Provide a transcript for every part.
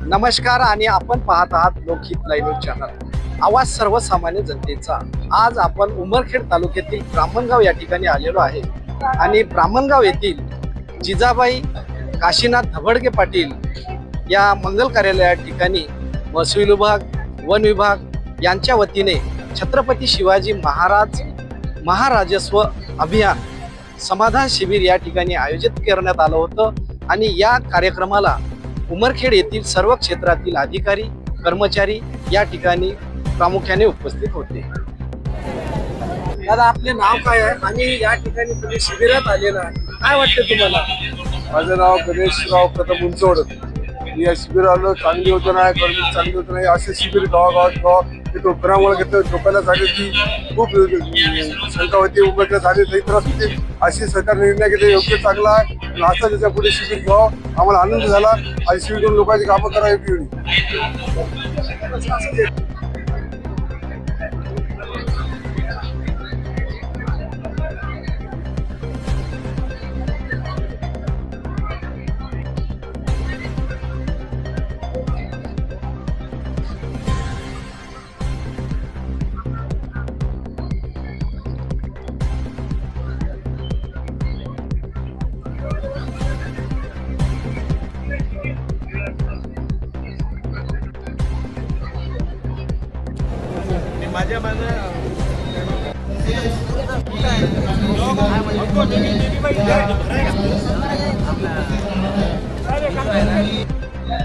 नमस्कार आणि आपण पाहत आहात लोकहित लाईव्ह न्यूज चॅनल, आवाज सर्वसामान्य जनतेचा। आज आपण उमरखेड तालुक्यातील ब्राह्मणगाव या ठिकाणी आलेलो आहे आणि ब्राह्मणगाव येथील जिजाबाई काशीनाथ धबडके पाटील या मंगल कार्यालया ठिकाणी महसूल विभाग, वन विभाग यांच्या वतीने छत्रपती शिवाजी महाराजस्व अभियान समाधान शिबिर या ठिकाणी आयोजित करण्यात आलं होतं आणि या कार्यक्रमाला उमरखेड येथील सर्व क्षेत्रातील अधिकारी, कर्मचारी या ठिकाणी प्रामुख्याने उपस्थित होते। दादा, आपले नाव काय आहे आणि या ठिकाणी तुम्ही शिबिरात आलेला आहे, काय वाटते तुम्हाला? माझं नाव गणेशराव प्रथम उंचवड। मी या शिबिराला चांगली होतं नाही, गरमी चांगली होतं नाही, असे शिबिर गावागावात डोकरामुळे घेतलं। डोक्याला झाली की खूप शंका होती, उमरखेड झाली लई त्रास होते। अशी सरकार निर्णय घेतले, योग्य चांगला आहे। असं त्याच्या पुढे शिबिर घ्यावं, आम्हाला आनंद झाला आणि शिबिर करून लोकांची कामं करावी।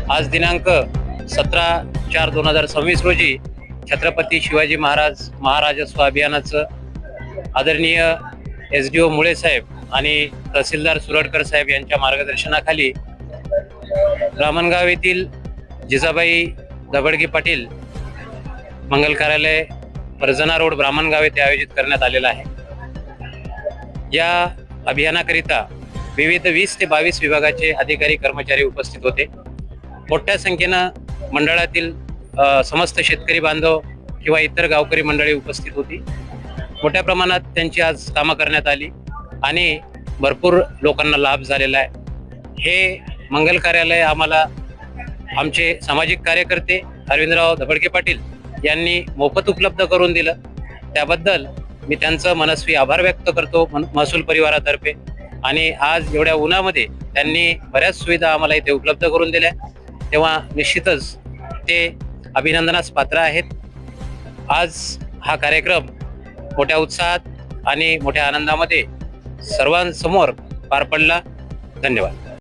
आज दिनांक 17/4/2026 रोजी छत्रपती शिवाजी महाराजस्व अभियानाचं आदरणीय SDO मुळे साहेब आणि तहसीलदार सुरडकर साहेब यांच्या मार्गदर्शनाखाली ब्राह्मणगाव येथील जिजाबाई धबडके पाटील मंगल कार्यालय परजना रोड ब्राह्मणगाव येथे आयोजित करण्यात आलेला आहे। या अभियानाकरिता विविध 20 ते 22 विभागाचे अधिकारी कर्मचारी उपस्थित होते। मोठ्या संख्येनं मंडळातील समस्त शेतकरी बांधव किंवा इतर गावकरी मंडळी उपस्थित होती। मोठ्या प्रमाणात त्यांची आज कामं करण्यात आली आणि भरपूर लोकांना लाभ झालेला आहे। हे मंगल कार्यालय आम्हाला आमचे सामाजिक कार्यकर्ते अरविंदराव धबडके पाटील यांनी मोफत उपलब्ध करून दिलं, त्याबद्दल मी त्यांचं मनस्वी आभार व्यक्त करतो महसूल परिवारातर्फे। आणि आज एवढ्या उन्हामध्ये त्यांनी बऱ्याच सुविधा आम्हाला इथे उपलब्ध करून दिल्या, तेव्हा निश्चितच ते अभिनंदनास पात्र आहेत। आज हा कार्यक्रम मोठ्या उत्साहात आणि मोठ्या आनंदामध्ये सर्वांसमोर पार पडला। धन्यवाद।